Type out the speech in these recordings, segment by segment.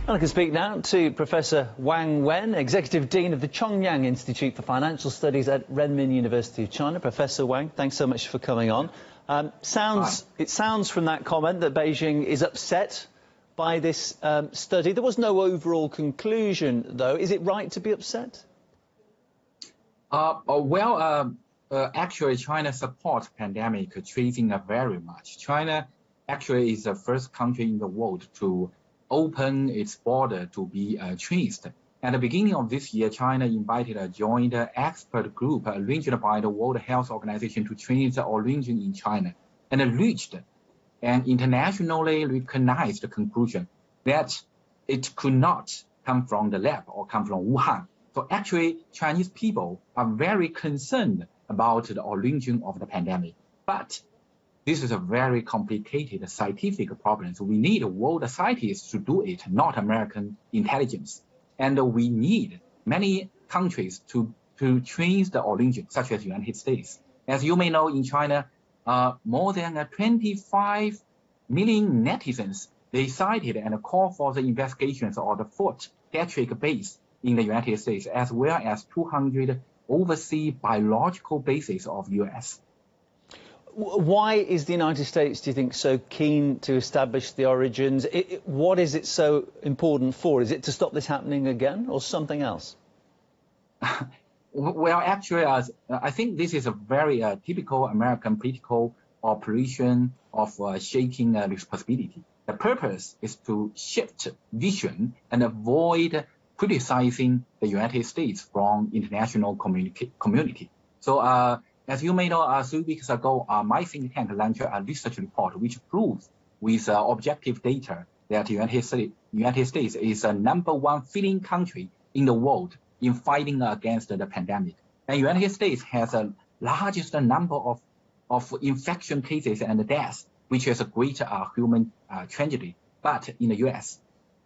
I can speak now to Professor Wang Wen, Executive Dean of the Chongyang Institute for Financial Studies at Renmin University of China. Professor Wang, thanks so much for coming on. It sounds from that comment that Beijing is upset by this study. There was no overall conclusion, though. Is it right to be upset? Actually, China supports pandemic tracing very much. China actually is the first country in the world to open its border to be traced. At the beginning of this year, China invited a joint expert group arranged by the World Health Organization to trace the origin in China, and reached an internationally recognized conclusion that it could not come from the lab or come from Wuhan. So actually, Chinese people are very concerned about the origin of the pandemic. But this is a very complicated scientific problem. So we need world scientists to do it, not American intelligence. And we need many countries to trace the origin, such as the United States. As you may know, in China, more than 25 million netizens, they cited and called for the investigations of the fourth gastric base in the United States, as well as 200 overseas biological bases of U.S. Why is the United States, do you think, so keen to establish the origins? What is it so important for? Is it to stop this happening again, or something else? Well, actually, I think this is a very typical American political operation of shaking responsibility. The purpose is to shift vision and avoid criticizing the United States from international community. So, as you may know, 3 weeks ago, my think tank launched a research report which proves with objective data that the United States is the #1 filling country in the world in fighting against the pandemic. And the United States has the largest number of infection cases and deaths, which is a great human tragedy. But in the US,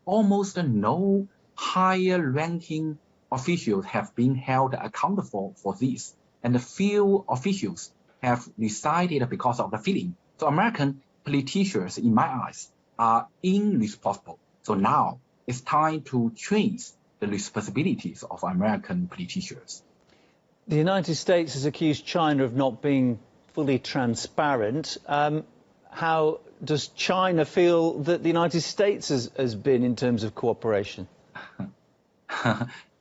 almost no higher ranking officials have been held accountable for this. And few officials have resided because of the feeling. So American politicians, in my eyes, are irresponsible. So now it's time to trace the responsibilities of American politicians. The United States has accused China of not being fully transparent. How does China feel that the United States has been in terms of cooperation?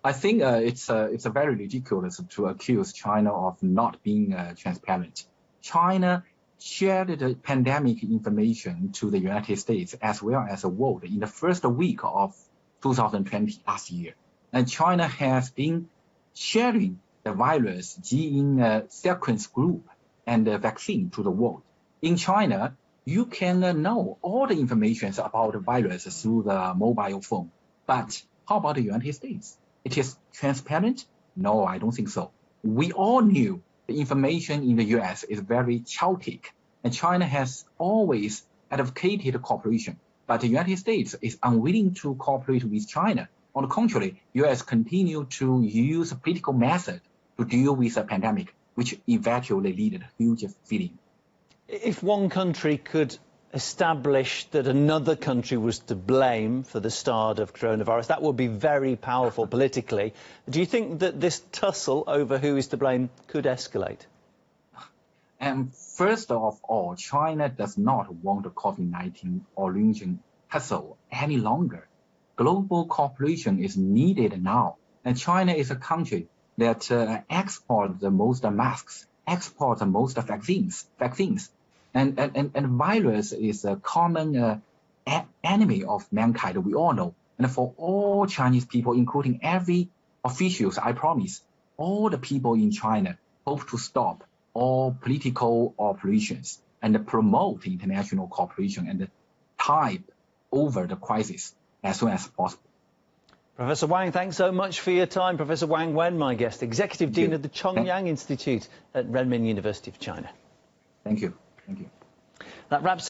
I think it's very ridiculous to accuse China of not being transparent. China shared the pandemic information to the United States as well as the world in the first week of 2020 last year. And China has been sharing the virus gene sequence group and the vaccine to the world. In China, you can know all the information about the virus through the mobile phone. But how about the United States? It is transparent? No, I don't think so. We all knew the information in the US is very chaotic, and China has always advocated cooperation. But the United States is unwilling to cooperate with China. On the contrary, US continue to use political method to deal with the pandemic, which eventually led to huge feeling. If one country could establish that another country was to blame for the start of coronavirus, that would be very powerful politically. Do you think that this tussle over who is to blame could escalate? And first of all, China does not want the COVID-19 origin tussle any longer. Global cooperation is needed now. And China is a country that exports the most masks, exports the most vaccines. And virus is a common enemy of mankind, we all know. And for all Chinese people, including every officials, I promise, all the people in China hope to stop all political operations and promote international cooperation and tide over the crisis as soon as possible. Professor Wang, thanks so much for your time. Professor Wang Wen, my guest, Executive Dean of the Chongyang Institute at Renmin University of China. Thank you. Thank you. That wraps